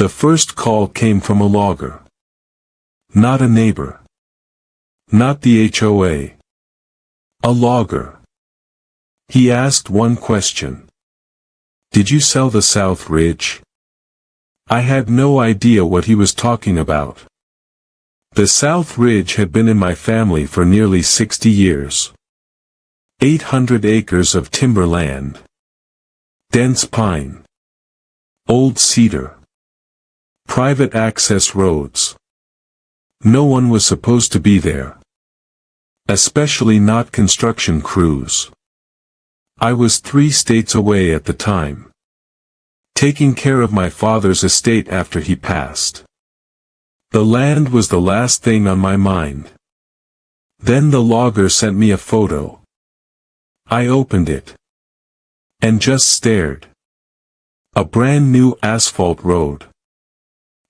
The first call came from a logger. Not a neighbor. Not the HOA. A logger. He asked one question. Did you sell the South Ridge? I had no idea what he was talking about. The South Ridge had been in my family for nearly 60 years. 800 acres of timberland. Dense pine. Old cedar. Private access roads. No one was supposed to be there. Especially not construction crews. I was 3 states away at the time. Taking care of my father's estate after he passed. The land was the last thing on my mind. Then the logger sent me a photo. I opened it. And just stared. A brand new asphalt road.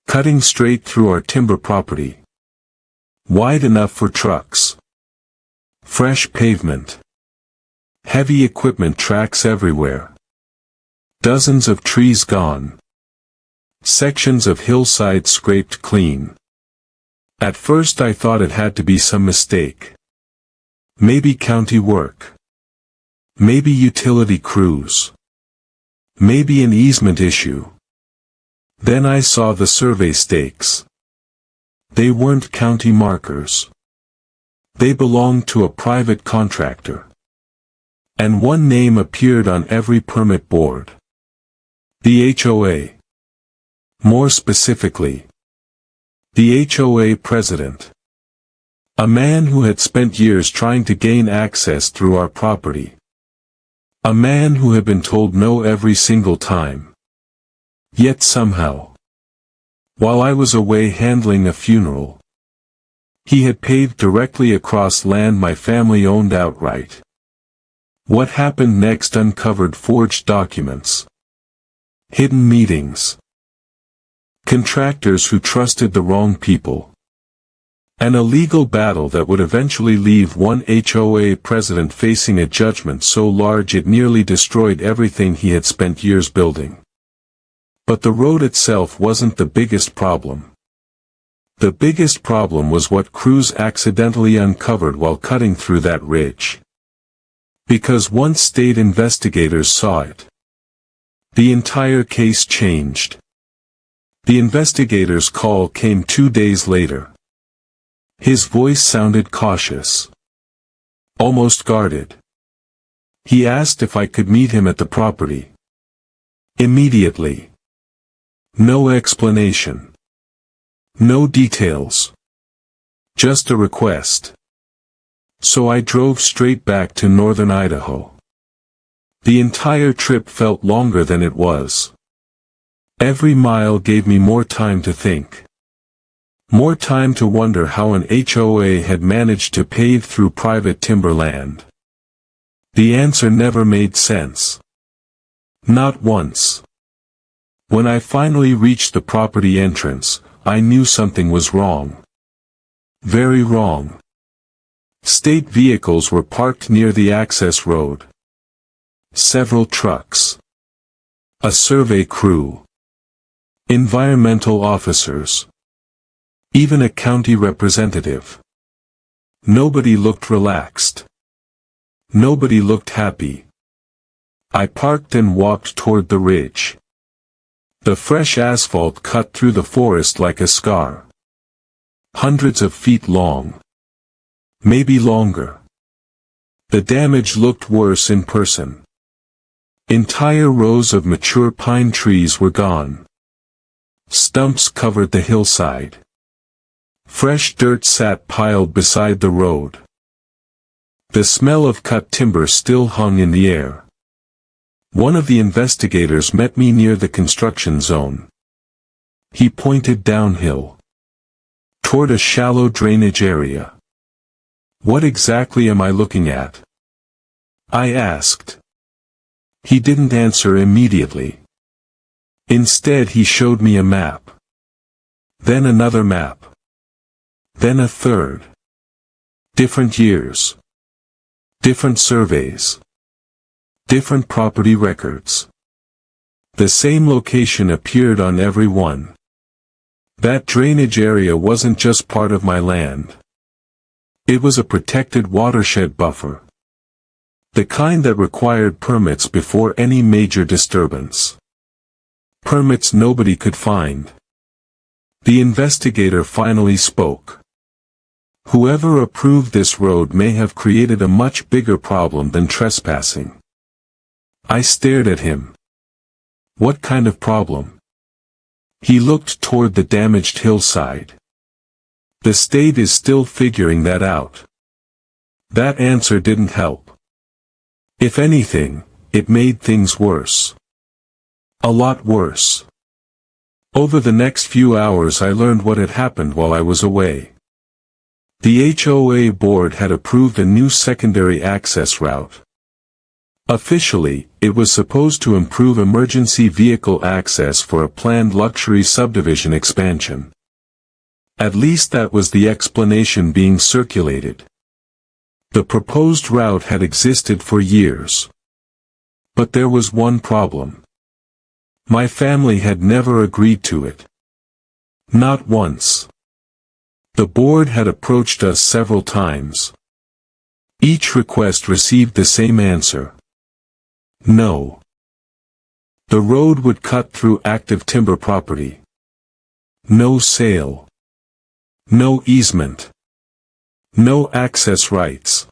Cutting straight through our timber property. Wide enough for trucks. Fresh pavement. Heavy equipment tracks everywhere. Dozens of trees gone. Sections of hillside scraped clean. At first I thought it had to be some mistake. Maybe county work. Maybe utility crews. Maybe an easement issue. Then I saw the survey stakes. They weren't county markers. They belonged to a private contractor. And one name appeared on every permit board. The HOA. More specifically, the HOA president. A man who had spent years trying to gain access through our property. A man who had been told no every single time. Yet somehow, while I was away handling a funeral, he had paved directly across land my family owned outright. What happened next uncovered forged documents. Hidden meetings. Contractors who trusted the wrong people. An illegal battle that would eventually leave one HOA president facing a judgment so large it nearly destroyed everything he had spent years building. But the road itself wasn't the biggest problem. The biggest problem was what crews accidentally uncovered while cutting through that ridge. Because once state investigators saw it, the entire case changed. The investigator's call came 2 days later. His voice sounded cautious. Almost guarded. He asked if I could meet him at the property. Immediately. No explanation. No details. Just a request. So I drove straight back to northern Idaho. The entire trip felt longer than it was. Every mile gave me more time to think. More time to wonder how an HOA had managed to pave through private timberland. The answer never made sense. Not once. When I finally reached the property entrance, I knew something was wrong. Very wrong. State vehicles were parked near the access road. Several trucks. A survey crew. Environmental officers. Even a county representative. Nobody looked relaxed. Nobody looked happy. I parked and walked toward the ridge. The fresh asphalt cut through the forest like a scar. Hundreds of feet long. Maybe longer. The damage looked worse in person. Entire rows of mature pine trees were gone. Stumps covered the hillside. Fresh dirt sat piled beside the road. The smell of cut timber still hung in the air. One of the investigators met me near the construction zone. He pointed downhill. Toward a shallow drainage area. What exactly am I looking at? I asked. He didn't answer immediately. Instead he showed me a map. Then another map. Then a third. Different years. Different surveys. Different property records. The same location appeared on every one. That drainage area wasn't just part of my land. It was a protected watershed buffer. The kind that required permits before any major disturbance. Permits nobody could find. The investigator finally spoke. Whoever approved this road may have created a much bigger problem than trespassing. I stared at him. What kind of problem? He looked toward the damaged hillside. The state is still figuring that out. That answer didn't help. If anything, it made things worse. A lot worse. Over the next few hours I learned what had happened while I was away. The HOA board had approved a new secondary access route. Officially, it was supposed to improve emergency vehicle access for a planned luxury subdivision expansion. At least that was the explanation being circulated. The proposed route had existed for years. But there was one problem. My family had never agreed to it. Not once. The board had approached us several times. Each request received the same answer. No. The road would cut through active timber property. No sale. No easement. No access rights.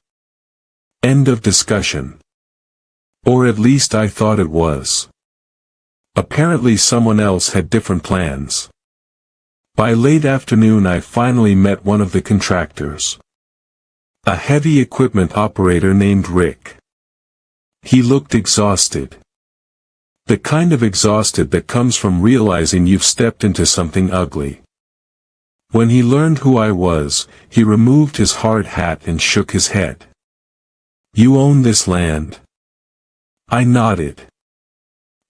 End of discussion. Or at least I thought it was. Apparently someone else had different plans. By late afternoon I finally met one of the contractors. A heavy equipment operator named Rick. He looked exhausted. The kind of exhausted that comes from realizing you've stepped into something ugly. When he learned who I was, he removed his hard hat and shook his head. You own this land? I nodded.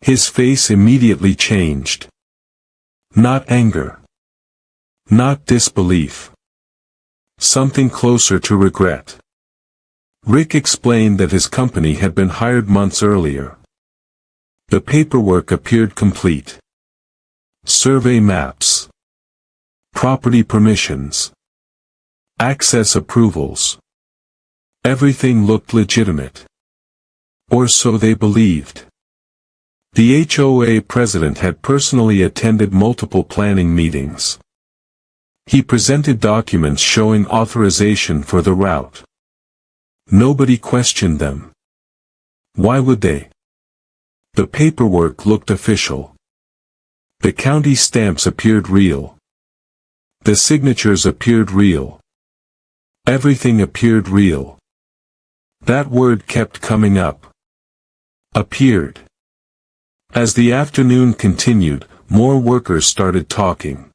His face immediately changed. Not anger. Not disbelief. Something closer to regret. Rick explained that his company had been hired months earlier. The paperwork appeared complete. Survey maps. Property permissions. Access approvals. Everything looked legitimate. Or so they believed. The HOA president had personally attended multiple planning meetings. He presented documents showing authorization for the route. Nobody questioned them. Why would they? The paperwork looked official. The county stamps appeared real. The signatures appeared real. Everything appeared real. That word kept coming up. Appeared. As the afternoon continued, more workers started talking.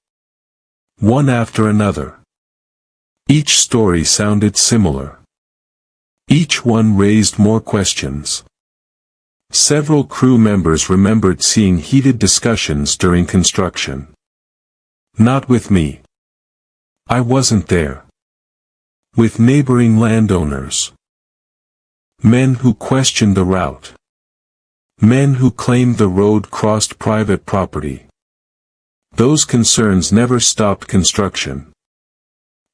One after another. Each story sounded similar. Each one raised more questions. Several crew members remembered seeing heated discussions during construction. Not with me. I wasn't there. With neighboring landowners. Men who questioned the route. Men who claimed the road crossed private property. Those concerns never stopped construction.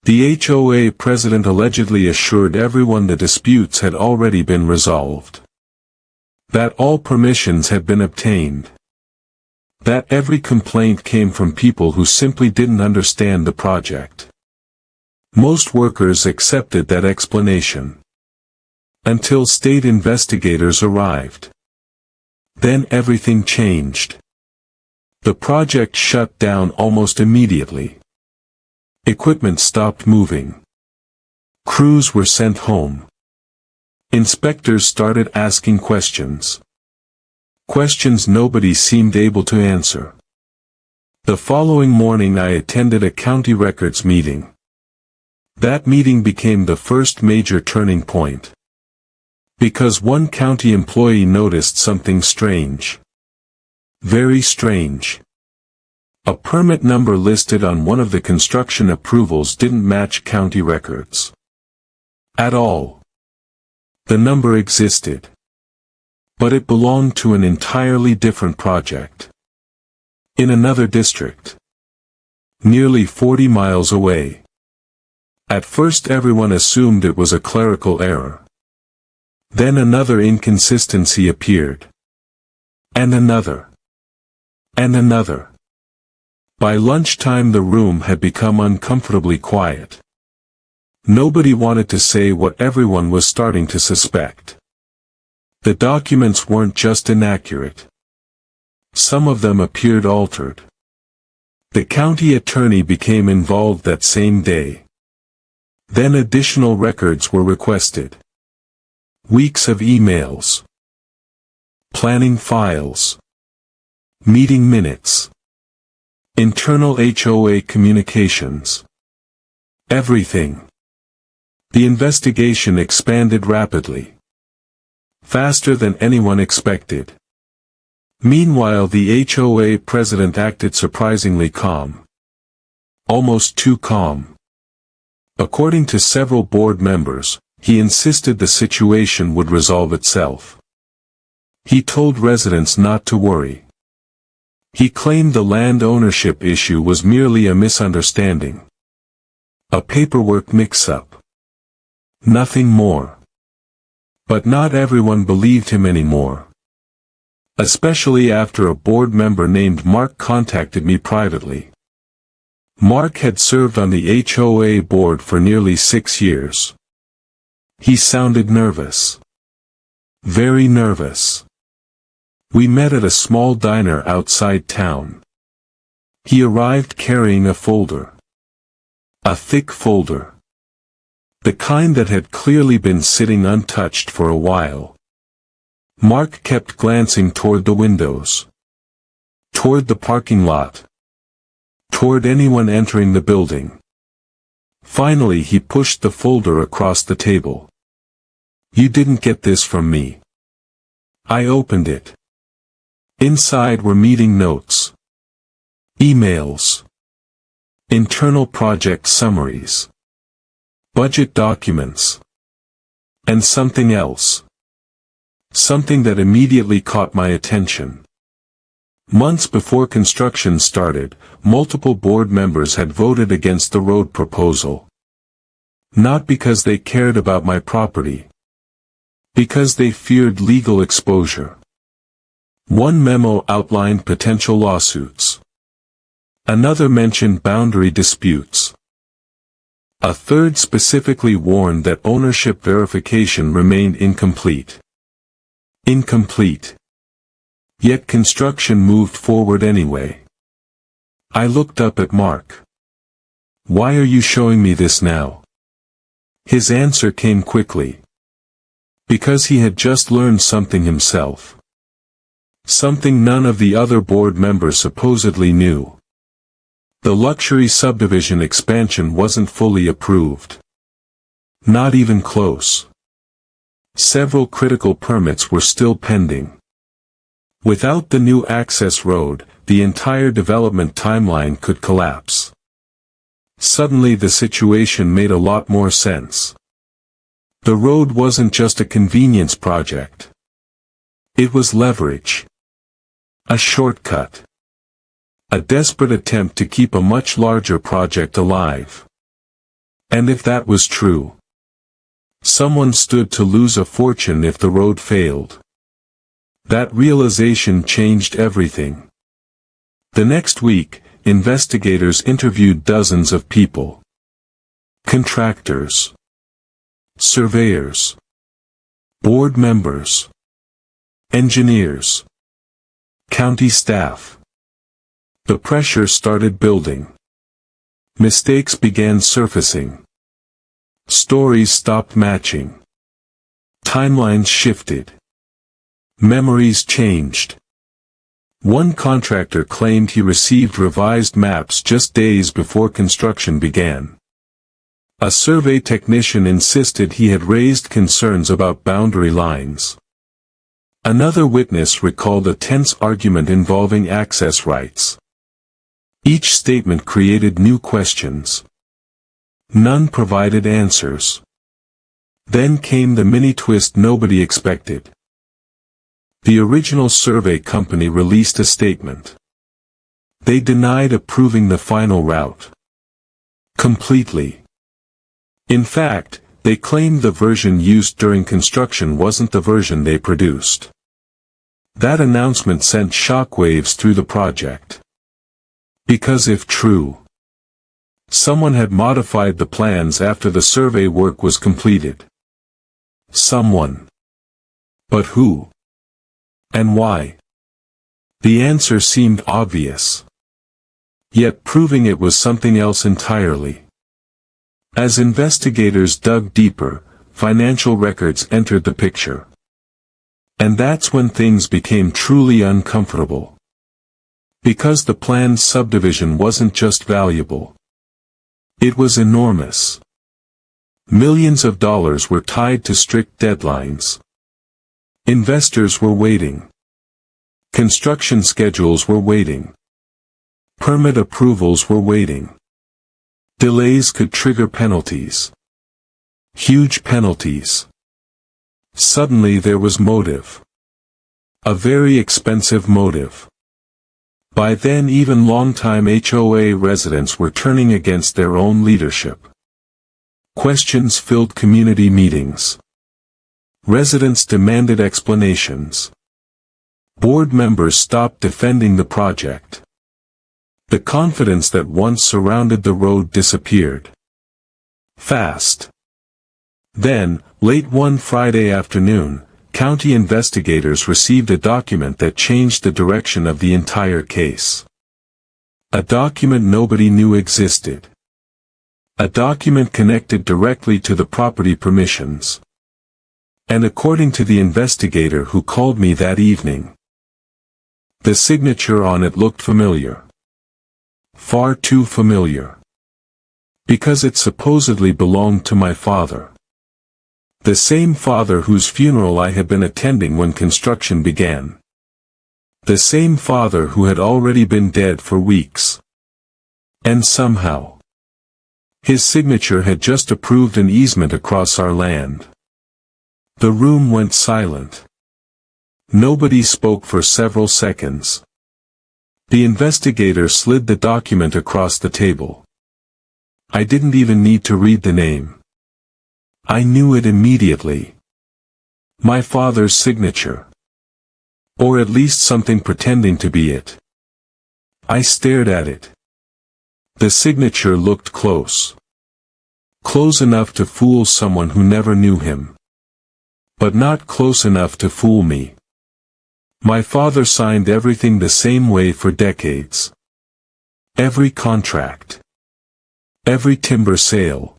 The HOA president allegedly assured everyone the disputes had already been resolved. That all permissions had been obtained. That every complaint came from people who simply didn't understand the project. Most workers accepted that explanation. Until state investigators arrived. Then everything changed. The project shut down almost immediately. Equipment stopped moving. Crews were sent home. Inspectors started asking questions. Questions nobody seemed able to answer. The following morning I attended a county records meeting. That meeting became the first major turning point. Because one county employee noticed something strange. Very strange. A permit number listed on one of the construction approvals didn't match county records. At all. The number existed. But it belonged to an entirely different project. In another district. nearly 40 miles away. At first everyone assumed it was a clerical error. Then another inconsistency appeared. And another. And another. By lunchtime the room had become uncomfortably quiet. Nobody wanted to say what everyone was starting to suspect. The documents weren't just inaccurate. Some of them appeared altered. The county attorney became involved that same day. Then additional records were requested. Weeks of emails. Planning files. Meeting minutes. Internal HOA communications. Everything. The investigation expanded rapidly. Faster than anyone expected. Meanwhile the HOA president acted surprisingly calm. Almost too calm. According to several board members, he insisted the situation would resolve itself. He told residents not to worry. He claimed the land ownership issue was merely a misunderstanding. A paperwork mix-up. Nothing more. But not everyone believed him anymore. Especially after a board member named Mark contacted me privately. Mark had served on the HOA board for nearly 6 years. He sounded nervous. Very nervous. We met at a small diner outside town. He arrived carrying a folder. A thick folder. The kind that had clearly been sitting untouched for a while. Mark kept glancing toward the windows. Toward the parking lot. Toward anyone entering the building. Finally he pushed the folder across the table. "You didn't get this from me." I opened it. Inside were meeting notes. Emails. Internal project summaries. Budget documents. And something else. Something that immediately caught my attention. Months before construction started, multiple board members had voted against the road proposal. Not because they cared about my property. Because they feared legal exposure. One memo outlined potential lawsuits. Another mentioned boundary disputes. A third specifically warned that ownership verification remained incomplete. Incomplete. Yet construction moved forward anyway. I looked up at Mark. "Why are you showing me this now?" His answer came quickly. Because he had just learned something himself. Something none of the other board members supposedly knew. The luxury subdivision expansion wasn't fully approved. Not even close. Several critical permits were still pending. Without the new access road, the entire development timeline could collapse. Suddenly the situation made a lot more sense. The road wasn't just a convenience project. It was leverage. A shortcut. A desperate attempt to keep a much larger project alive. And if that was true, someone stood to lose a fortune if the road failed. That realization changed everything. The next week, investigators interviewed dozens of people. Contractors. Surveyors. Board members. Engineers. County staff. The pressure started building. Mistakes began surfacing. Stories stopped matching. Timelines shifted. Memories changed. One contractor claimed he received revised maps just days before construction began. A survey technician insisted he had raised concerns about boundary lines. Another witness recalled a tense argument involving access rights. Each statement created new questions. None provided answers. Then came the mini-twist nobody expected. The original survey company released a statement. They denied approving the final route. Completely. In fact, they claimed the version used during construction wasn't the version they produced. That announcement sent shockwaves through the project. Because if true, someone had modified the plans after the survey work was completed. Someone. But who? And why? The answer seemed obvious. Yet proving it was something else entirely. As investigators dug deeper, financial records entered the picture. And that's when things became truly uncomfortable. Because the planned subdivision wasn't just valuable. It was enormous. Millions of dollars were tied to strict deadlines. Investors were waiting. Construction schedules were waiting. Permit approvals were waiting. Delays could trigger penalties. Huge penalties. Suddenly there was motive. A very expensive motive. By then even longtime HOA residents were turning against their own leadership. Questions filled community meetings. Residents demanded explanations. Board members stopped defending the project. The confidence that once surrounded the road disappeared. Fast. Then, late one Friday afternoon, county investigators received a document that changed the direction of the entire case. A document nobody knew existed. A document connected directly to the property permissions. And according to the investigator who called me that evening, the signature on it looked familiar. Far too familiar. Because it supposedly belonged to my father. The same father whose funeral I had been attending when construction began. The same father who had already been dead for weeks. And somehow, his signature had just approved an easement across our land. The room went silent. Nobody spoke for several seconds. The investigator slid the document across the table. I didn't even need to read the name. I knew it immediately. My father's signature. Or at least something pretending to be it. I stared at it. The signature looked close. Close enough to fool someone who never knew him. But not close enough to fool me. My father signed everything the same way for decades. Every contract. Every timber sale.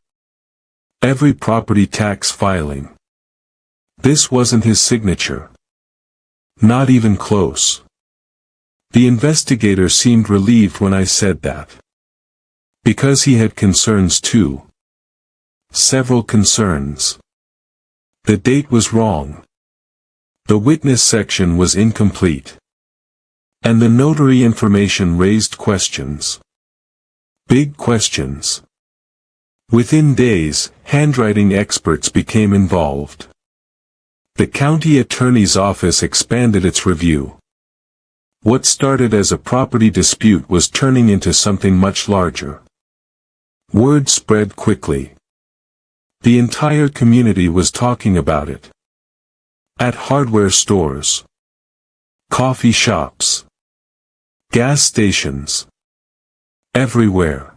Every property tax filing. This wasn't his signature. Not even close. The investigator seemed relieved when I said that. Because he had concerns too. Several concerns. The date was wrong. The witness section was incomplete. And the notary information raised questions. Big questions. Within days, handwriting experts became involved. The county attorney's office expanded its review. What started as a property dispute was turning into something much larger. Word spread quickly. The entire community was talking about it. At hardware stores. Coffee shops. Gas stations. Everywhere.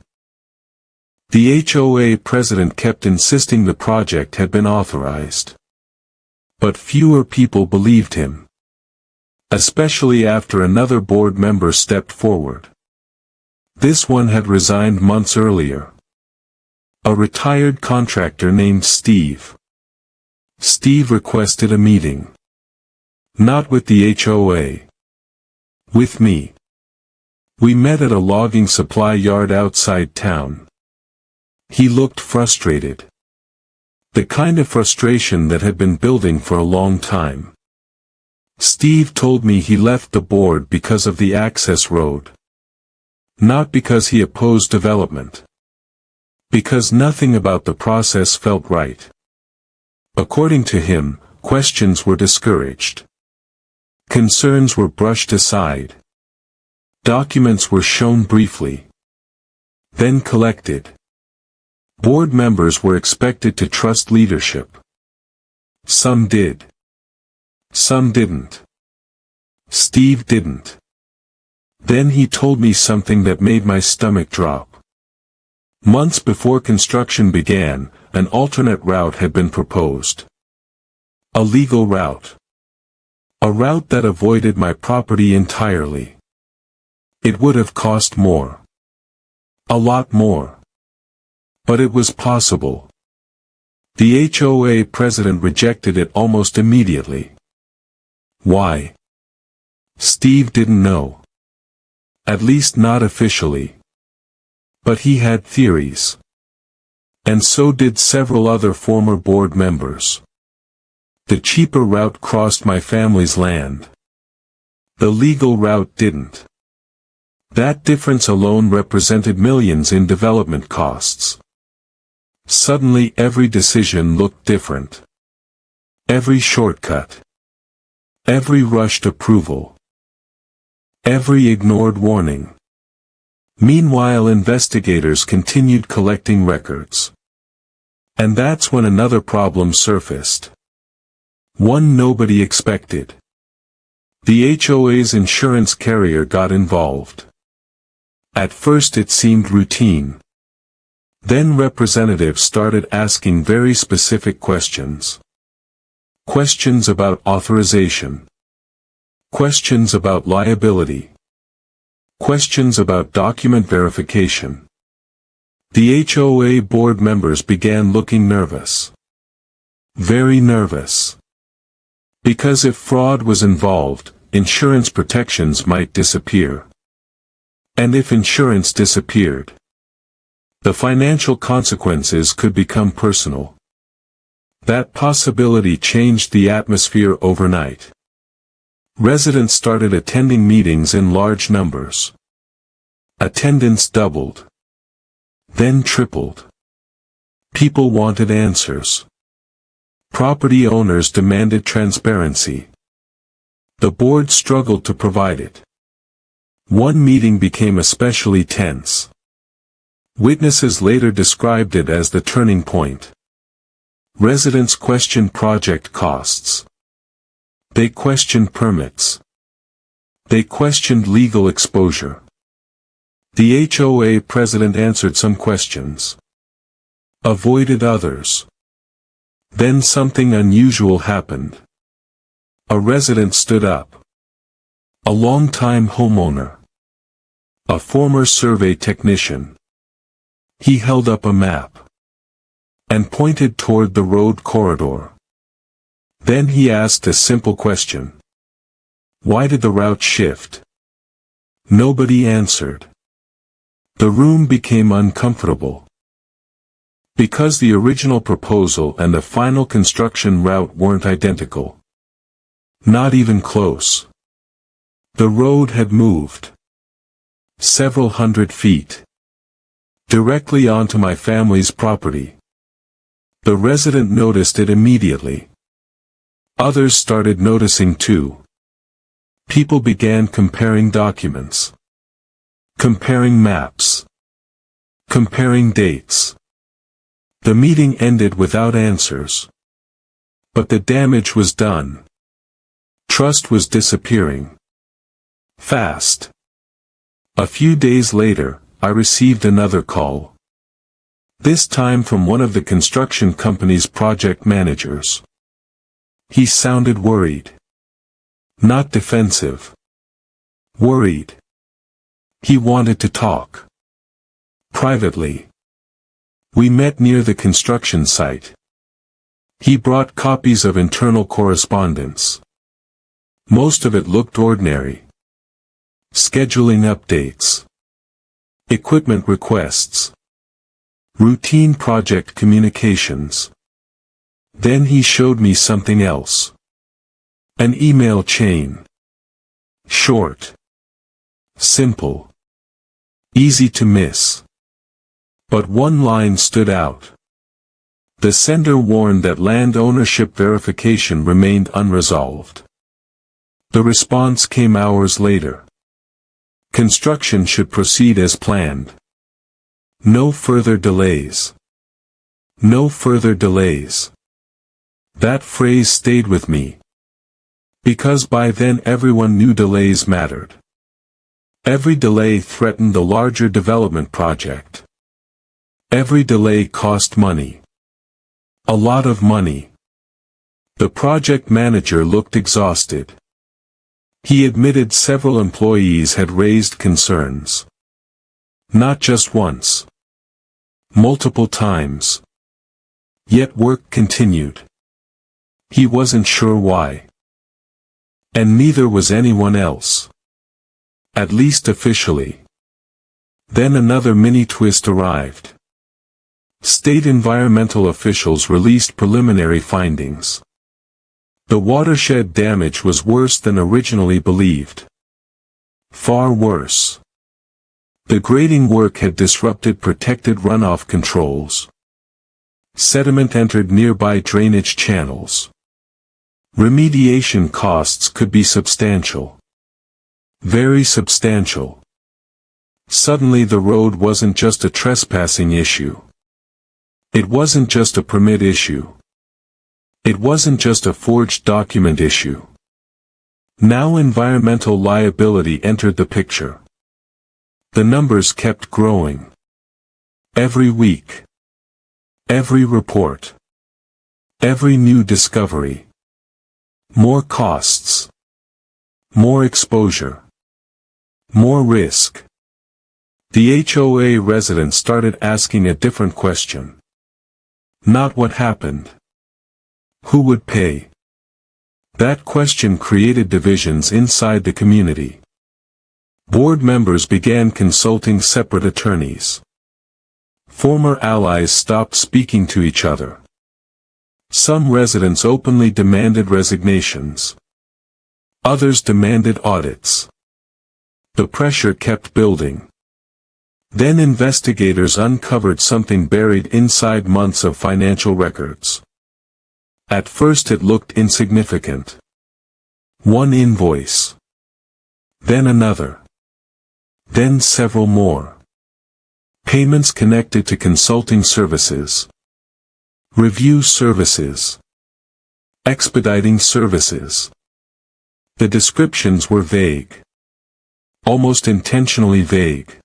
The HOA president kept insisting the project had been authorized. But fewer people believed him. Especially after another board member stepped forward. This one had resigned months earlier. A retired contractor named Steve. Steve requested a meeting. Not with the HOA. With me. We met at a logging supply yard outside town. He looked frustrated. The kind of frustration that had been building for a long time. Steve told me he left the board because of the access road. Not because he opposed development. Because nothing about the process felt right. According to him, questions were discouraged. Concerns were brushed aside. Documents were shown briefly, then collected. Board members were expected to trust leadership. Some did. Some didn't. Steve didn't. Then he told me something that made my stomach drop. Months before construction began, an alternate route had been proposed. A legal route. A route that avoided my property entirely. It would have cost more. A lot more. But it was possible. The HOA president rejected it almost immediately. Why? Steve didn't know. At least not officially. But he had theories. And so did several other former board members. The cheaper route crossed my family's land. The legal route didn't. That difference alone represented millions in development costs. Suddenly every decision looked different. Every shortcut. Every rushed approval. Every ignored warning. Meanwhile, investigators continued collecting records. And that's when another problem surfaced. One nobody expected. The HOA's insurance carrier got involved. At first it seemed routine. Then representatives started asking very specific questions. Questions about authorization. Questions about liability. Questions about document verification. The HOA board members began looking nervous. Very nervous. Because if fraud was involved, insurance protections might disappear. And if insurance disappeared, the financial consequences could become personal. That possibility changed the atmosphere overnight. Residents started attending meetings in large numbers. Attendance doubled. Then tripled. People wanted answers. Property owners demanded transparency. The board struggled to provide it. One meeting became especially tense. Witnesses later described it as the turning point. Residents questioned project costs. They questioned permits. They questioned legal exposure. The HOA president answered some questions. Avoided others. Then something unusual happened. A resident stood up. A long-time homeowner. A former survey technician. He held up a map. And pointed toward the road corridor. Then he asked a simple question. Why did the route shift? Nobody answered. The room became uncomfortable. Because the original proposal and the final construction route weren't identical. Not even close. The road had moved. Several hundred feet. Directly onto my family's property. The resident noticed it immediately. Others started noticing too. People began comparing documents. Comparing maps. Comparing dates. The meeting ended without answers. But the damage was done. Trust was disappearing. Fast. A few days later, I received another call. This time from one of the construction company's project managers. He sounded worried. Not defensive. Worried. He wanted to talk. Privately. We met near the construction site. He brought copies of internal correspondence. Most of it looked ordinary. Scheduling updates. Equipment requests. Routine project communications. Then he showed me something else. An email chain. Short. Simple. Easy to miss. But one line stood out. The sender warned that land ownership verification remained unresolved. The response came hours later. Construction should proceed as planned. No further delays. No further delays. That phrase stayed with me. Because by then everyone knew delays mattered. Every delay threatened the larger development project. Every delay cost money. A lot of money. The project manager looked exhausted. He admitted several employees had raised concerns. Not just once. Multiple times. Yet work continued. He wasn't sure why. And neither was anyone else. At least officially. Then another mini-twist arrived. State environmental officials released preliminary findings. The watershed damage was worse than originally believed. Far worse. The grading work had disrupted protected runoff controls. Sediment entered nearby drainage channels. Remediation costs could be substantial. Very substantial. Suddenly the road wasn't just a trespassing issue. It wasn't just a permit issue. It wasn't just a forged document issue. Now environmental liability entered the picture. The numbers kept growing. Every week. Every report. Every new discovery. More costs. More exposure. More risk. The HOA residents started asking a different question. Not what happened. Who would pay? That question created divisions inside the community. Board members began consulting separate attorneys. Former allies stopped speaking to each other. Some residents openly demanded resignations. Others demanded audits. The pressure kept building. Then investigators uncovered something buried inside months of financial records. At first it looked insignificant. One invoice. Then another. Then several more. Payments connected to consulting services. Review services. Expediting services. The descriptions were vague. Almost intentionally vague.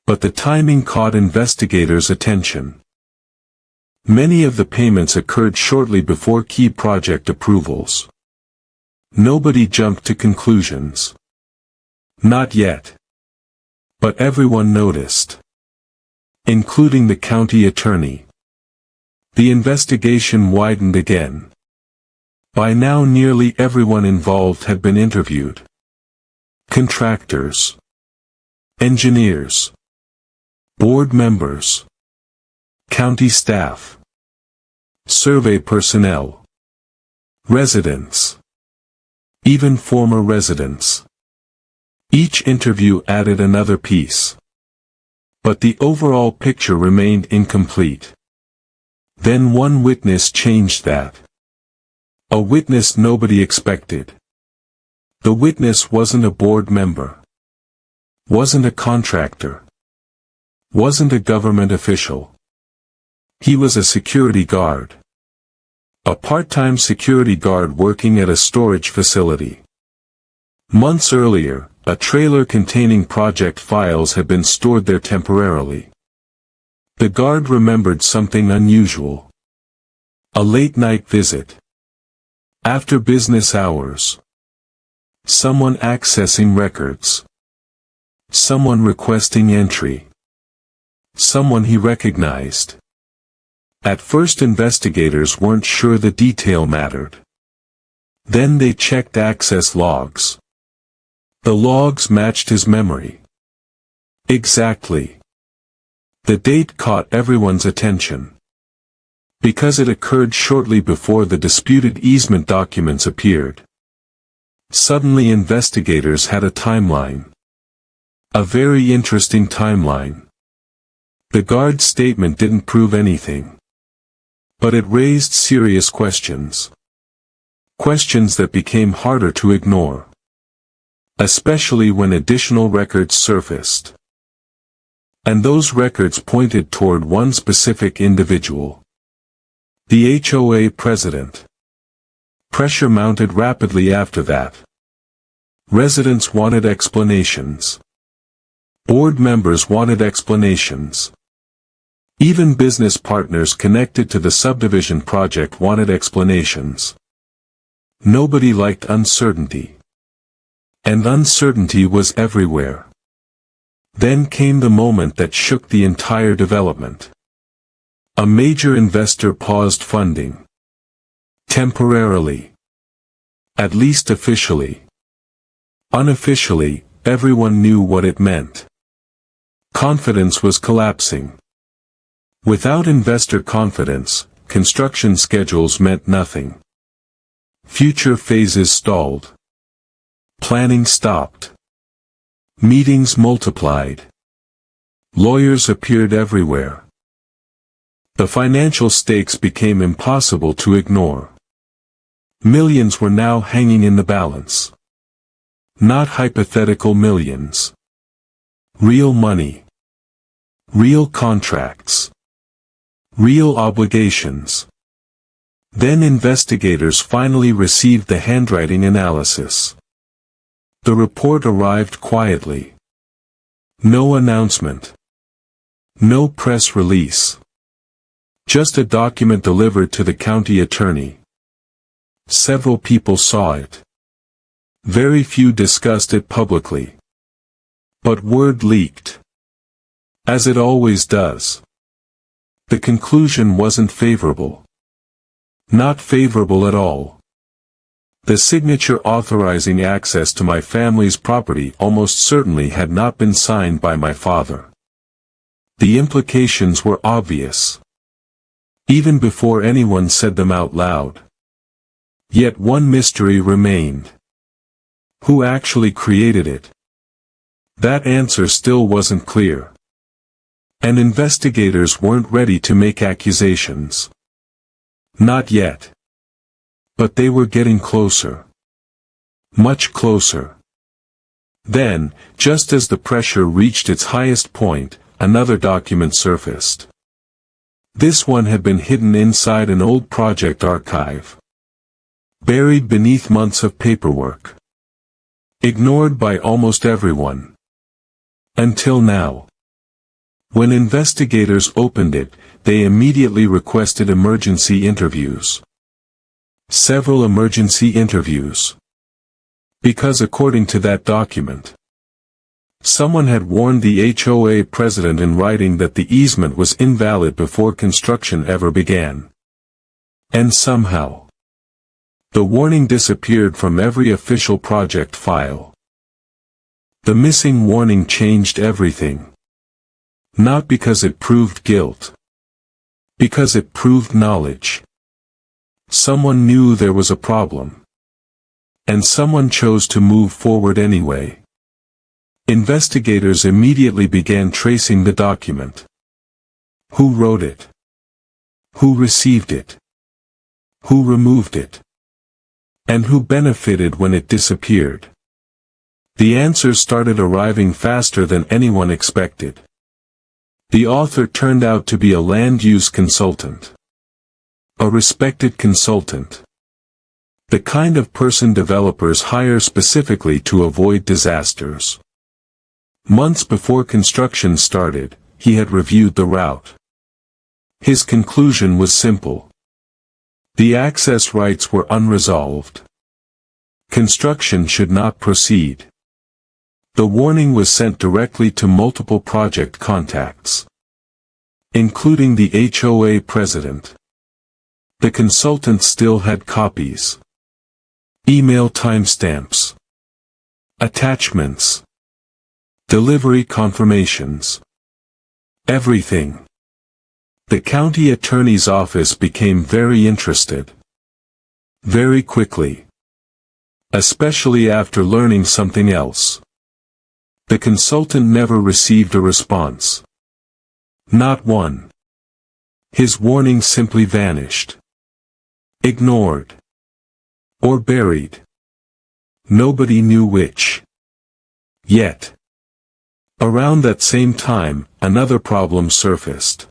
But the timing caught investigators' attention. Many of the payments occurred shortly before key project approvals. Nobody jumped to conclusions. Not yet. But everyone noticed. Including the county attorney. The investigation widened again. By now nearly everyone involved had been interviewed. Contractors. Engineers. Board members. County staff. Survey personnel. Residents. Even former residents. Each interview added another piece. But the overall picture remained incomplete. Then one witness changed that. A witness nobody expected. The witness wasn't a board member. Wasn't a contractor. Wasn't a government official. He was a security guard. A part-time security guard working at a storage facility. Months earlier, a trailer containing project files had been stored there temporarily. The guard remembered something unusual. A late-night visit. After business hours. Someone accessing records. Someone requesting entry. Someone he recognized. At first investigators weren't sure the detail mattered. Then they checked access logs. The logs matched his memory. Exactly. The date caught everyone's attention. Because it occurred shortly before the disputed easement documents appeared. Suddenly investigators had a timeline. A very interesting timeline. The guard's statement didn't prove anything. But it raised serious questions. Questions that became harder to ignore. especially when additional records surfaced. And those records pointed toward one specific individual. The HOA president. Pressure mounted rapidly after that. Residents wanted explanations. Board members wanted explanations. Even business partners connected to the subdivision project wanted explanations. Nobody liked uncertainty. And uncertainty was everywhere. Then came the moment that shook the entire development. A major investor paused funding. Temporarily. At least officially. Unofficially, everyone knew what it meant. Confidence was collapsing. Without investor confidence, construction schedules meant nothing. Future phases stalled. Planning stopped. Meetings multiplied. Lawyers appeared everywhere. The financial stakes became impossible to ignore. Millions were now hanging in the balance. Not hypothetical millions. Real money. Real contracts. Real obligations. Then investigators finally received the handwriting analysis. The report arrived quietly. No announcement. No press release. Just a document delivered to the county attorney. Several people saw it. Very few discussed it publicly. But word leaked. As it always does. The conclusion wasn't favorable. Not favorable at all. The signature authorizing access to my family's property almost certainly had not been signed by my father. The implications were obvious. Even before anyone said them out loud. Yet one mystery remained. Who actually created it? That answer still wasn't clear. And investigators weren't ready to make accusations. Not yet. But they were getting closer. Much closer. Then, just as the pressure reached its highest point, another document surfaced. This one had been hidden inside an old project archive. Buried beneath months of paperwork. Ignored by almost everyone. Until now. When investigators opened it, they immediately requested emergency interviews. Several emergency interviews. Because according to that document, someone had warned the HOA president in writing that the easement was invalid before construction ever began. And somehow, the warning disappeared from every official project file. The missing warning changed everything. Not because it proved guilt. Because it proved knowledge. Someone knew there was a problem. And someone chose to move forward anyway. Investigators immediately began tracing the document. Who wrote it? Who received it? Who removed it? And who benefited when it disappeared? The answers started arriving faster than anyone expected. The author turned out to be a land use consultant. A respected consultant. The kind of person developers hire specifically to avoid disasters. Months before construction started, he had reviewed the route. His conclusion was simple. The access rights were unresolved. Construction should not proceed. The warning was sent directly to multiple project contacts, including the HOA president. The consultant still had copies. Email timestamps. Attachments. Delivery confirmations. Everything. The county attorney's office became very interested. Very quickly. Especially after learning something else. The consultant never received a response. Not one. His warning simply vanished. Ignored. Or buried. Nobody knew which. Yet, around that same time, another problem surfaced.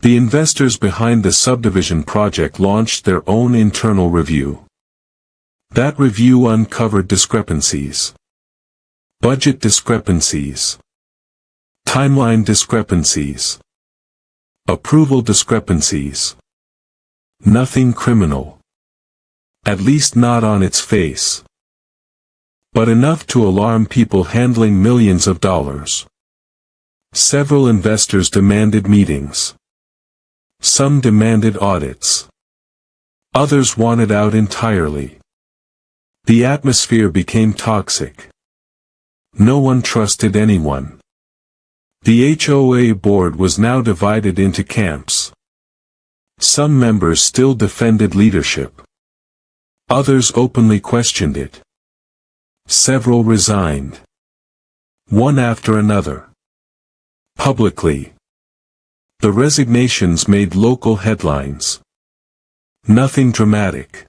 The investors behind the subdivision project launched their own internal review. That review uncovered discrepancies. Budget discrepancies. Timeline discrepancies. Approval discrepancies. Nothing criminal. At least not on its face. But enough to alarm people handling millions of dollars. Several investors demanded meetings. Some demanded audits. Others wanted out entirely. The atmosphere became toxic. No one trusted anyone. The HOA board was now divided into camps. Some members still defended leadership. Others openly questioned it. Several resigned. One after another. Publicly. The resignations made local headlines. Nothing dramatic.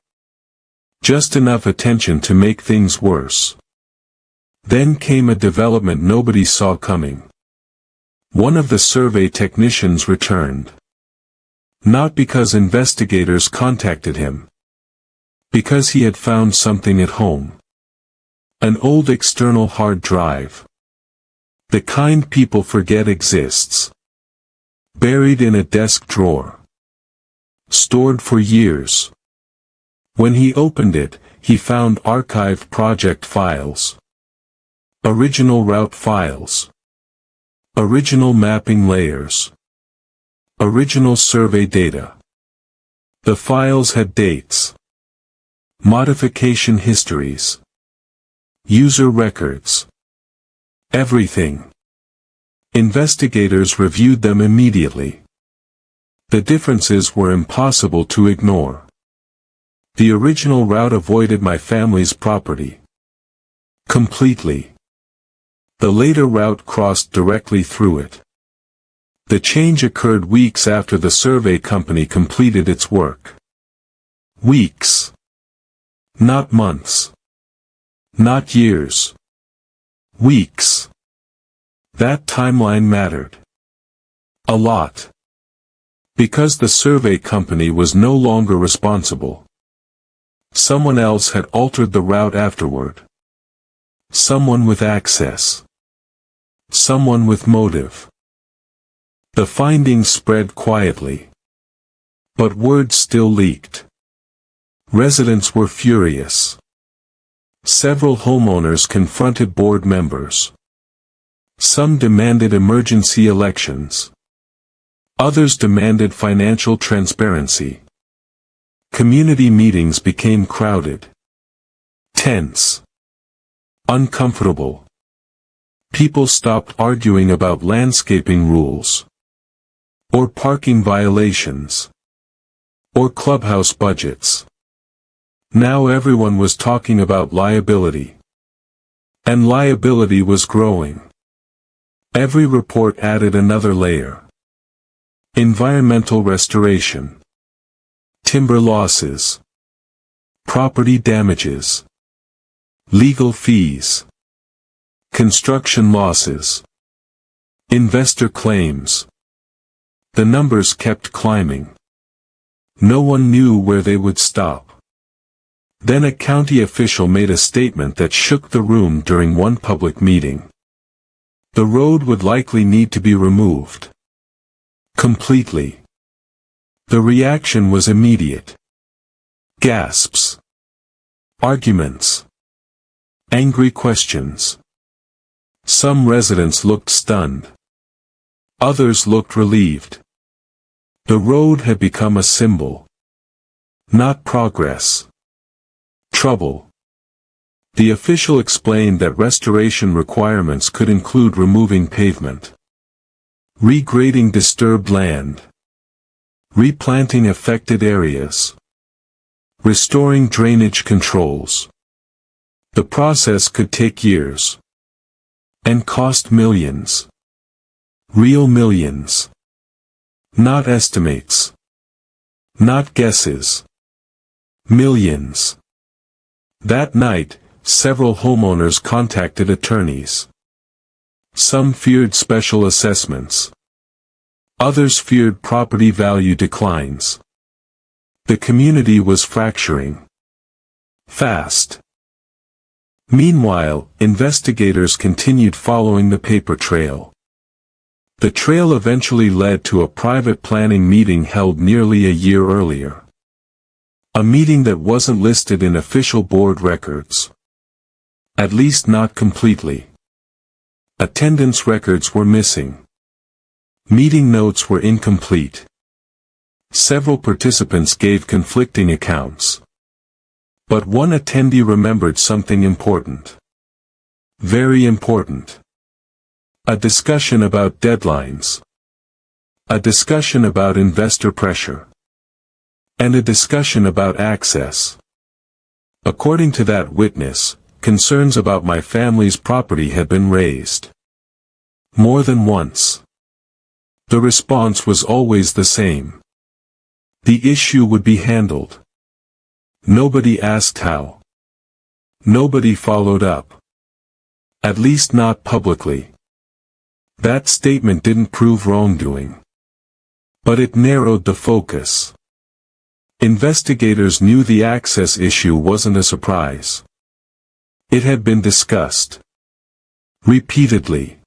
Just enough attention to make things worse. Then came a development nobody saw coming. One of the survey technicians returned. Not because investigators contacted him. Because he had found something at home. An old external hard drive. The kind people forget exists. Buried in a desk drawer. Stored for years. When he opened it, he found archived project files. Original route files. Original mapping layers. Original survey data. The files had dates. Modification histories. User records. Everything. Investigators reviewed them immediately. The differences were impossible to ignore. The original route avoided my family's property. Completely. The later route crossed directly through it. The change occurred weeks after the survey company completed its work. Weeks. Not months. Not years. Weeks. That timeline mattered. A lot. Because the survey company was no longer responsible. Someone else had altered the route afterward. Someone with access. Someone with motive. The findings spread quietly. But word still leaked. Residents were furious. Several homeowners confronted board members. Some demanded emergency elections. Others demanded financial transparency. Community meetings became crowded. Tense. Uncomfortable. People stopped arguing about landscaping rules. Or parking violations. Or clubhouse budgets. Now everyone was talking about liability. And liability was growing. Every report added another layer. Environmental restoration. Timber losses. Property damages. Legal fees. Construction losses. Investor claims. The numbers kept climbing. No one knew where they would stop. Then a county official made a statement that shook the room during one public meeting. The road would likely need to be removed. Completely. The reaction was immediate. Gasps. Arguments. Angry questions. Some residents looked stunned. Others looked relieved. The road had become a symbol. Not progress. Trouble. The official explained that restoration requirements could include removing pavement, regrading disturbed land, replanting affected areas, restoring drainage controls. The process could take years. And cost millions. Real millions. Not estimates. Not guesses. Millions. That night, Several homeowners contacted attorneys. Some feared special assessments. Others feared property value declines. The community was fracturing fast. Meanwhile, investigators continued following the paper trail. The trail eventually led to a private planning meeting held nearly a year earlier. A meeting that wasn't listed in official board records. At least not completely. Attendance records were missing. Meeting notes were incomplete. Several participants gave conflicting accounts. But one attendee remembered something important. Very important. A discussion about deadlines. A discussion about investor pressure. And a discussion about access. According to that witness, concerns about my family's property had been raised. More than once. The response was always the same. The issue would be handled. Nobody asked how. Nobody followed up. At least not publicly. That statement didn't prove wrongdoing. But it narrowed the focus. Investigators knew the access issue wasn't a surprise. It had been discussed. Repeatedly.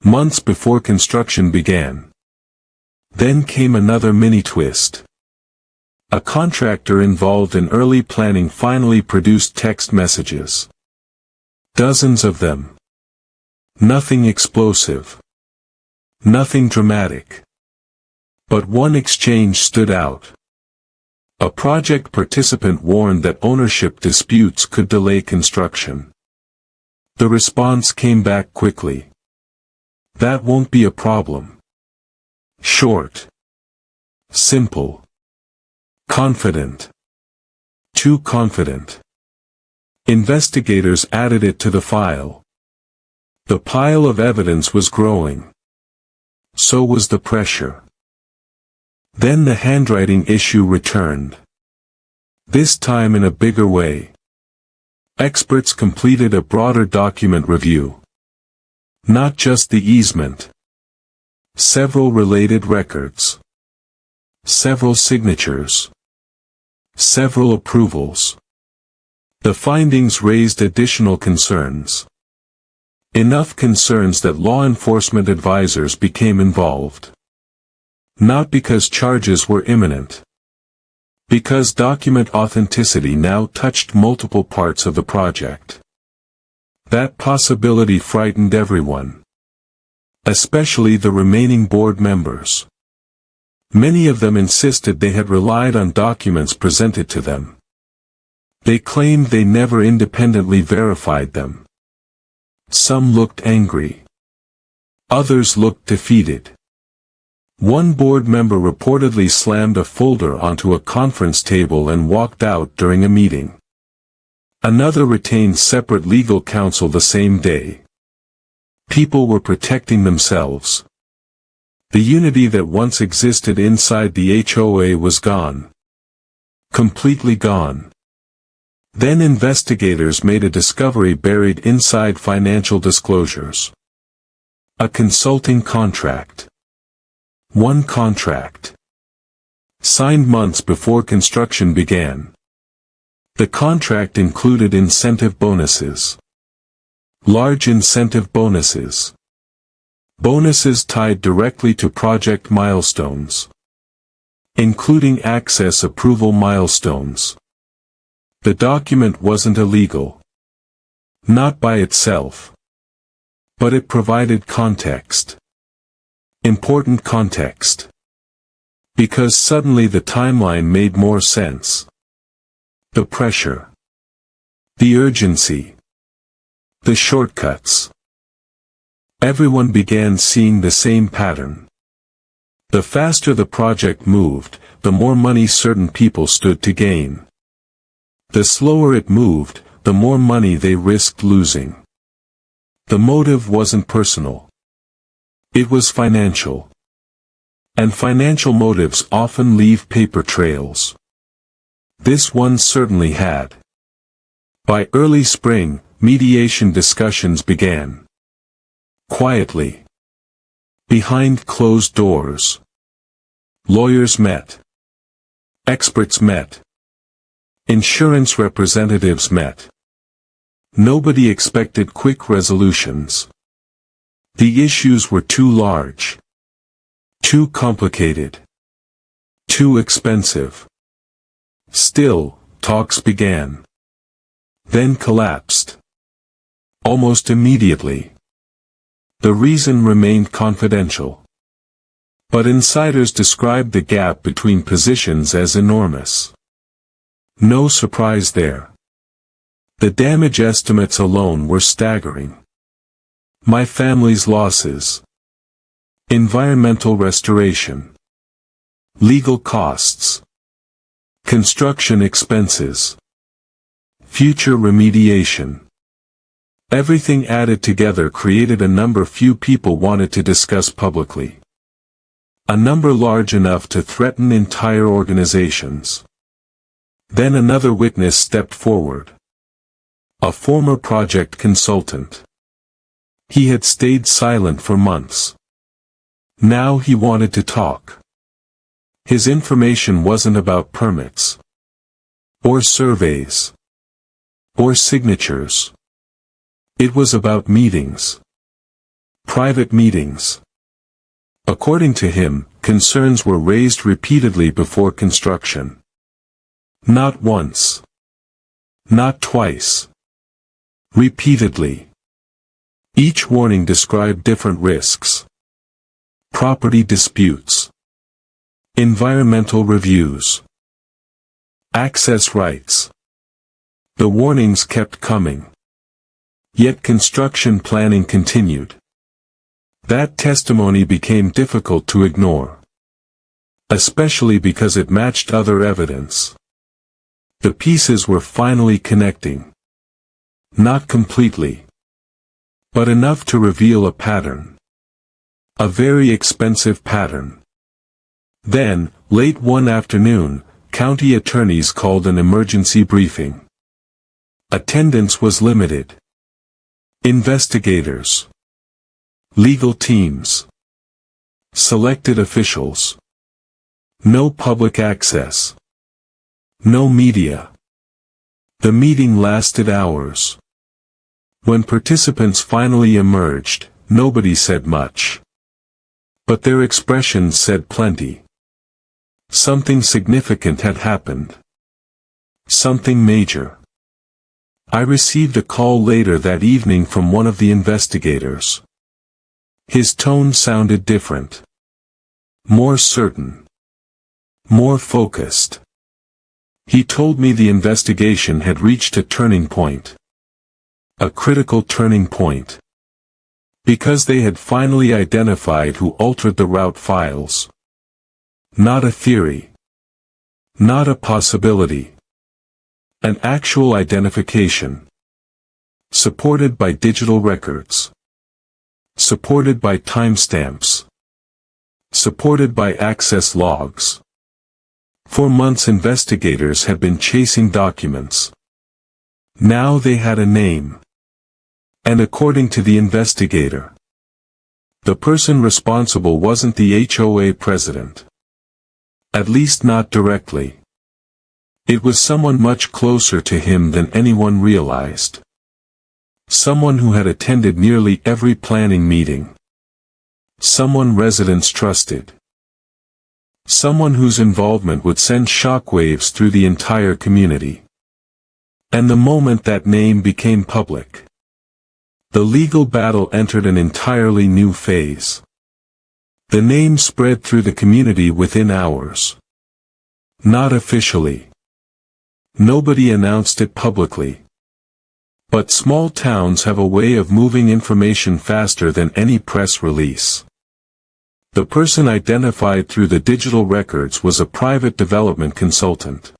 Months before construction began. Then came another mini-twist. A contractor involved in early planning finally produced text messages. Dozens of them. Nothing explosive. Nothing dramatic. But one exchange stood out. A project participant warned that ownership disputes could delay construction. The response came back quickly. That won't be a problem. Short. Simple. Confident. Too confident. Investigators added it to the file. The pile of evidence was growing. So was the pressure. Then the handwriting issue returned. This time in a bigger way. Experts completed a broader document review. Not just the easement. Several related records. Several signatures. Several approvals. The findings raised additional concerns. Enough concerns that law enforcement advisors became involved. Not because charges were imminent. Because document authenticity now touched multiple parts of the project. That possibility frightened everyone. Especially the remaining board members. Many of them insisted they had relied on documents presented to them. They claimed they never independently verified them. Some looked angry. Others looked defeated. One board member reportedly slammed a folder onto a conference table and walked out during a meeting. Another retained separate legal counsel the same day. People were protecting themselves. The unity that once existed inside the HOA was gone. Completely gone. Then investigators made a discovery buried inside financial disclosures. A consulting contract. One contract. Signed months before construction began. The contract included incentive bonuses. Large incentive bonuses. Bonuses tied directly to project milestones. Including access approval milestones. The document wasn't illegal. Not by itself. But it provided context. Important context. Because suddenly the timeline made more sense. The pressure. The urgency. The shortcuts. Everyone began seeing the same pattern. The faster the project moved, the more money certain people stood to gain. The slower it moved, the more money they risked losing. The motive wasn't personal. It was financial. And financial motives often leave paper trails. This one certainly had. By early spring, mediation discussions began. Quietly. Behind closed doors. Lawyers met. Experts met. Insurance representatives met. Nobody expected quick resolutions. The issues were too large. Too complicated. Too expensive. Still, talks began. Then collapsed. Almost immediately. The reason remained confidential. But insiders described the gap between positions as enormous. No surprise there. The damage estimates alone were staggering. My family's losses. Environmental restoration. Legal costs. Construction expenses. Future remediation. Everything added together created a number few people wanted to discuss publicly. A number large enough to threaten entire organizations. Then another witness stepped forward. A former project consultant. He had stayed silent for months. Now he wanted to talk. His information wasn't about permits. Or surveys. Or signatures. It was about meetings. Private meetings. According to him, concerns were raised repeatedly before construction. Not once. Not twice. Repeatedly. Each warning described different risks. Property disputes. Environmental reviews. Access rights. The warnings kept coming. Yet construction planning continued. That testimony became difficult to ignore. Especially because it matched other evidence. The pieces were finally connecting. Not completely. But enough to reveal a pattern. A very expensive pattern. Then, late one afternoon, county attorneys called an emergency briefing. Attendance was limited. Investigators. Legal teams. Selected officials. No public access. No media. The meeting lasted hours. When participants finally emerged, nobody said much. But their expressions said plenty. Something significant had happened. Something major. I received a call later that evening from one of the investigators. His tone sounded different. More certain. More focused. He told me the investigation had reached a turning point. A critical turning point. Because they had finally identified who altered the route files. Not a theory. Not a possibility. An actual identification. Supported by digital records. Supported by timestamps. Supported by access logs. For months investigators had been chasing documents. Now they had a name. And according to the investigator, the person responsible wasn't the HOA president. At least not directly. It was someone much closer to him than anyone realized. Someone who had attended nearly every planning meeting. Someone residents trusted. Someone whose involvement would send shockwaves through the entire community. And the moment that name became public, the legal battle entered an entirely new phase. The name spread through the community within hours. Not officially. Nobody announced it publicly. But small towns have a way of moving information faster than any press release. The person identified through the digital records was a private development consultant.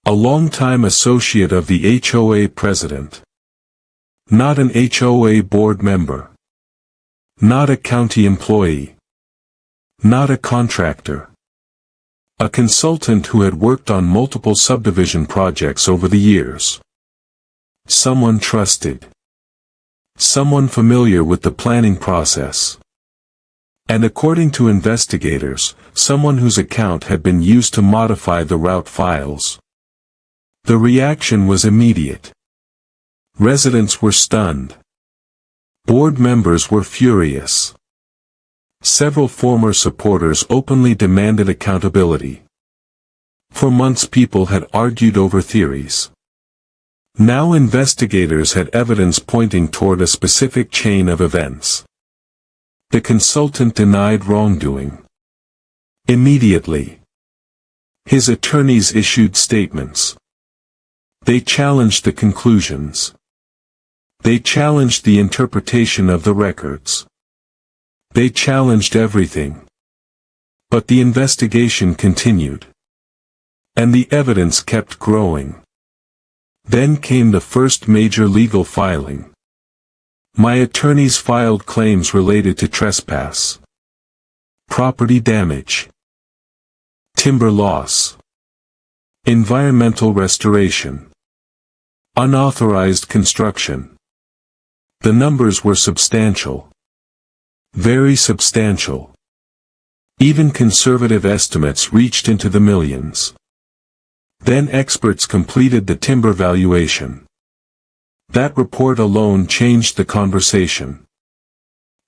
A longtime associate of the HOA president. Not an HOA board member. Not a county employee. Not a contractor. A consultant who had worked on multiple subdivision projects over the years. Someone trusted. Someone familiar with the planning process. And according to investigators, someone whose account had been used to modify the route files. The reaction was immediate. Residents were stunned. Board members were furious. Several former supporters openly demanded accountability. For months people had argued over theories. Now investigators had evidence pointing toward a specific chain of events. The consultant denied wrongdoing. Immediately. His attorneys issued statements. They challenged the conclusions. They challenged the interpretation of the records. They challenged everything. But the investigation continued. And the evidence kept growing. Then came the first major legal filing. My attorneys filed claims related to trespass, property damage, timber loss, environmental restoration, unauthorized construction. The numbers were substantial. Very substantial. Even conservative estimates reached into the millions. Then experts completed the timber valuation. That report alone changed the conversation.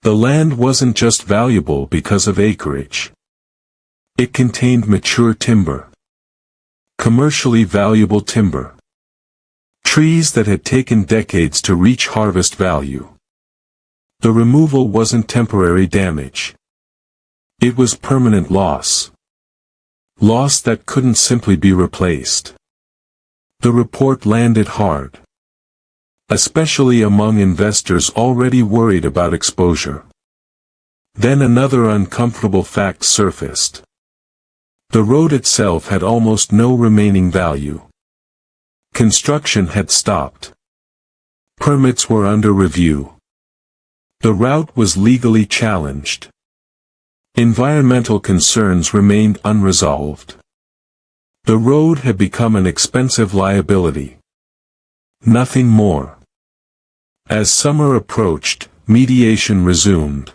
The land wasn't just valuable because of acreage. It contained mature timber. Commercially valuable timber. Trees that had taken decades to reach harvest value. The removal wasn't temporary damage. It was permanent loss. Loss that couldn't simply be replaced. The report landed hard. Especially among investors already worried about exposure. Then another uncomfortable fact surfaced. The road itself had almost no remaining value. Construction had stopped. Permits were under review. The route was legally challenged. Environmental concerns remained unresolved. The road had become an expensive liability. Nothing more. As summer approached, mediation resumed.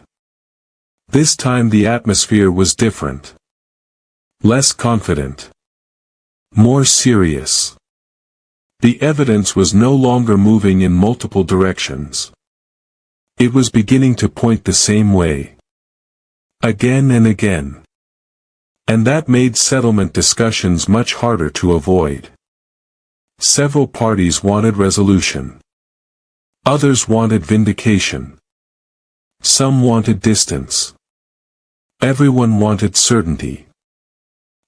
This time the atmosphere was different. Less confident. More serious. The evidence was no longer moving in multiple directions. It was beginning to point the same way. Again and again. And that made settlement discussions much harder to avoid. Several parties wanted resolution. Others wanted vindication. Some wanted distance. Everyone wanted certainty.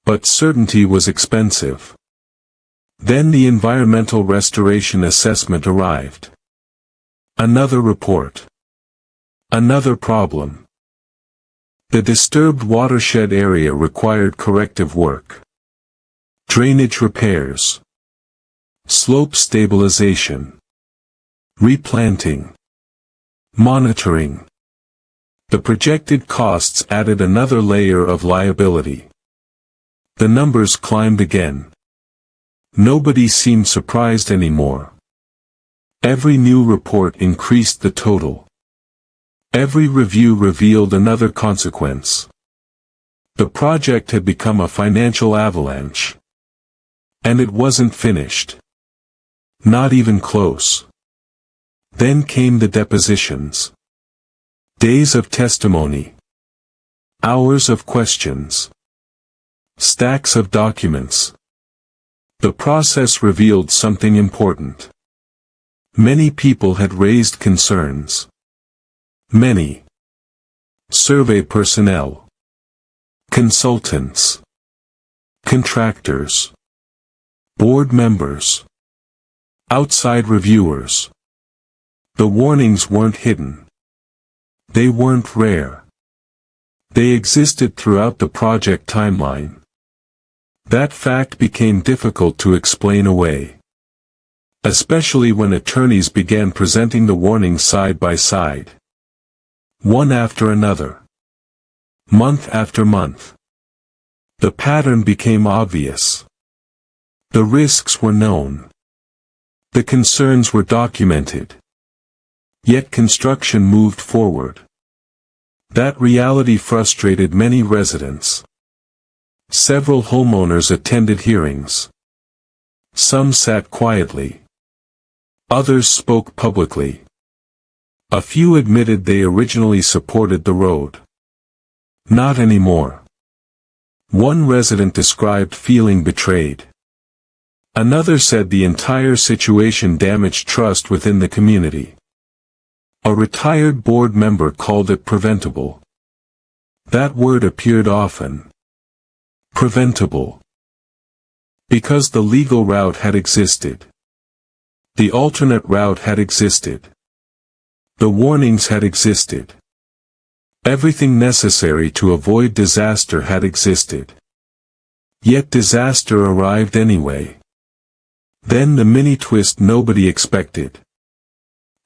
But certainty was expensive. Then the environmental restoration assessment arrived. Another report. Another problem. The disturbed watershed area required corrective work. Drainage repairs. Slope stabilization. Replanting. Monitoring. The projected costs added another layer of liability. The numbers climbed again. Nobody seemed surprised anymore. Every new report increased the total. Every review revealed another consequence. The project had become a financial avalanche. And it wasn't finished. Not even close. Then came the depositions. Days of testimony. Hours of questions. Stacks of documents. The process revealed something important. Many people had raised concerns. Many. Survey personnel. Consultants. Contractors. Board members. Outside reviewers. The warnings weren't hidden. They weren't rare. They existed throughout the project timeline. That fact became difficult to explain away. Especially when attorneys began presenting the warnings side by side. One after another. Month after month. The pattern became obvious. The risks were known. The concerns were documented. Yet construction moved forward. That reality frustrated many residents. Several homeowners attended hearings. Some sat quietly. Others spoke publicly. A few admitted they originally supported the road. Not anymore. One resident described feeling betrayed. Another said the entire situation damaged trust within the community. A retired board member called it preventable. That word appeared often. Preventable. Because the legal route had existed. The alternate route had existed. The warnings had existed. Everything necessary to avoid disaster had existed. Yet disaster arrived anyway. Then the mini-twist nobody expected.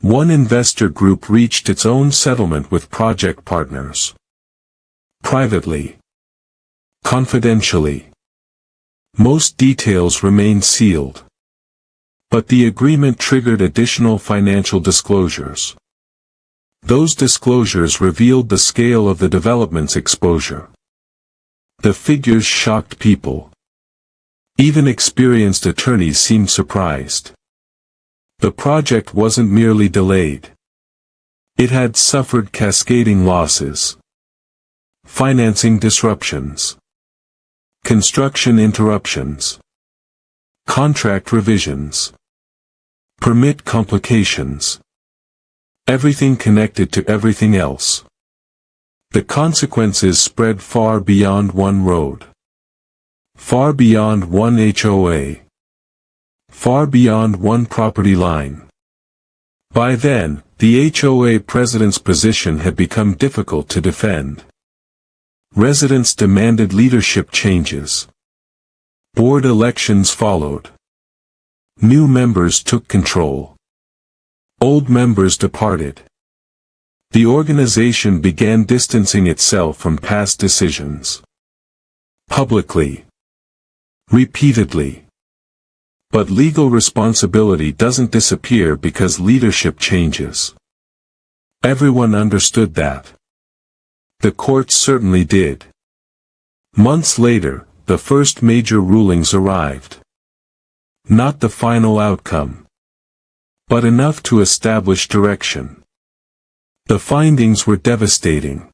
One investor group reached its own settlement with project partners. Privately. Confidentially. Most details remained sealed. But the agreement triggered additional financial disclosures. Those disclosures revealed the scale of the development's exposure. The figures shocked people. Even experienced attorneys seemed surprised. The project wasn't merely delayed. It had suffered cascading losses. Financing disruptions. Construction interruptions. Contract revisions. Permit complications. Everything connected to everything else. The consequences spread far beyond one road. Far beyond one HOA. Far beyond one property line. By then, the HOA president's position had become difficult to defend. Residents demanded leadership changes. Board elections followed. New members took control. Old members departed. The organization began distancing itself from past decisions. Publicly. Repeatedly. But legal responsibility doesn't disappear because leadership changes. Everyone understood that. The courts certainly did. Months later, the first major rulings arrived. Not the final outcome. But enough to establish direction. The findings were devastating.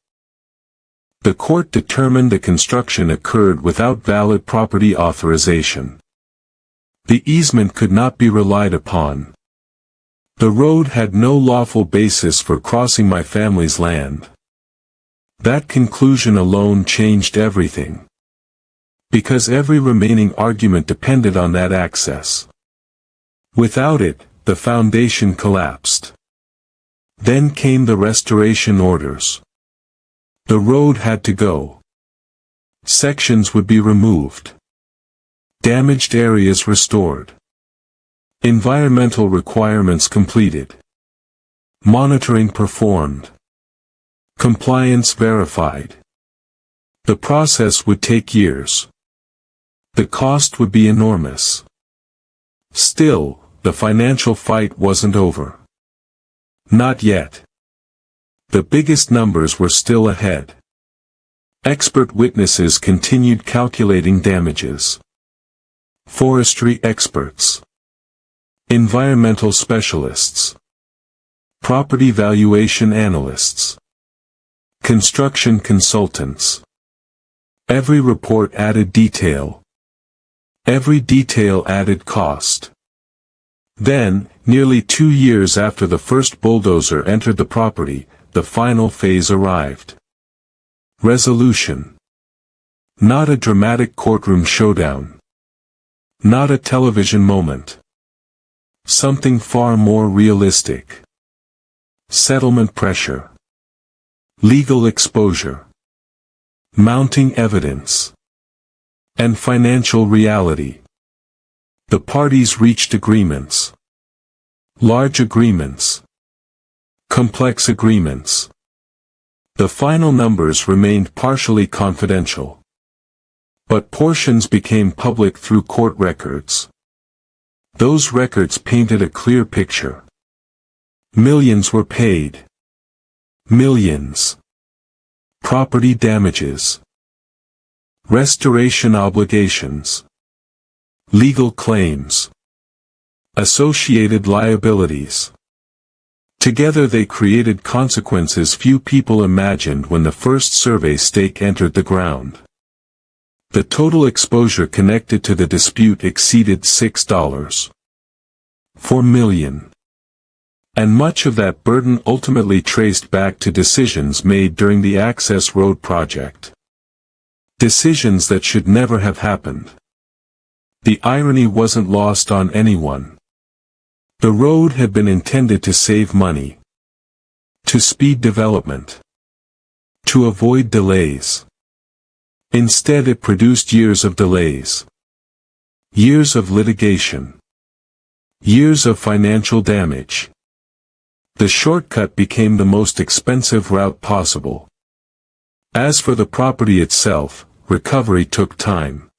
The court determined the construction occurred without valid property authorization. The easement could not be relied upon. The road had no lawful basis for crossing my family's land. That conclusion alone changed everything. Because every remaining argument depended on that access. Without it, the foundation collapsed. Then came the restoration orders. The road had to go. Sections would be removed. Damaged areas restored. Environmental requirements completed. Monitoring performed. Compliance verified. The process would take years. The cost would be enormous. Still, the financial fight wasn't over. Not yet. The biggest numbers were still ahead. Expert witnesses continued calculating damages. Forestry experts. Environmental specialists. Property valuation analysts. Construction consultants. Every report added detail. Every detail added cost. Then, nearly 2 years after the first bulldozer entered the property, the final phase arrived. Resolution. Not a dramatic courtroom showdown. Not a television moment. Something far more realistic. Settlement pressure. Legal exposure. Mounting evidence. And financial reality. The parties reached agreements. Large agreements. Complex agreements. The final numbers remained partially confidential. But portions became public through court records. Those records painted a clear picture. Millions were paid. Millions. Property damages. Restoration obligations. Legal claims. Associated liabilities. Together they created consequences few people imagined when the first survey stake entered the ground. The total exposure connected to the dispute exceeded $6.4 million. And much of that burden ultimately traced back to decisions made during the Access Road project. Decisions that should never have happened. The irony wasn't lost on anyone. The road had been intended to save money, to speed development, to avoid delays. Instead it produced years of delays, years of litigation, years of financial damage. The shortcut became the most expensive route possible. As for the property itself, recovery took time.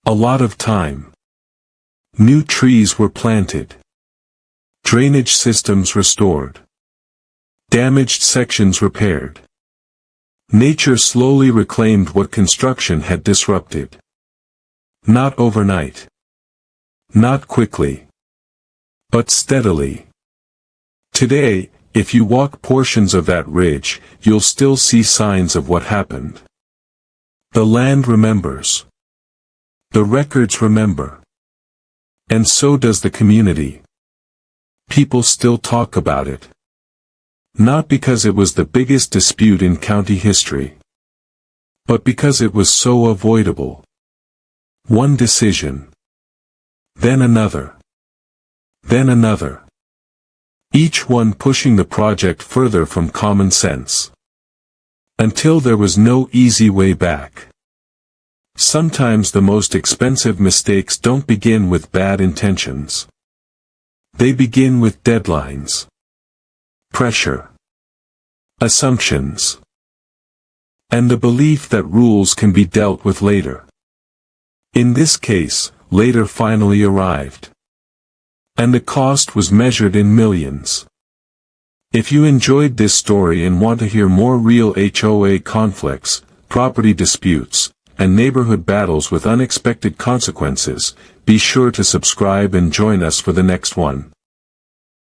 A lot of time. New trees were planted. Drainage systems restored. Damaged sections repaired. Nature slowly reclaimed what construction had disrupted. Not overnight. Not quickly. But steadily. Today, if you walk portions of that ridge, you'll still see signs of what happened. The land remembers. The records remember. And so does the community. People still talk about it. Not because it was the biggest dispute in county history, but because it was so avoidable. One decision. Then another. Then another. Each one pushing the project further from common sense. Until there was no easy way back. Sometimes the most expensive mistakes don't begin with bad intentions. They begin with deadlines. Pressure. Assumptions. And the belief that rules can be dealt with later. In this case, later finally arrived. And the cost was measured in millions. If you enjoyed this story and want to hear more real HOA conflicts, property disputes, and neighborhood battles with unexpected consequences, be sure to subscribe and join us for the next one.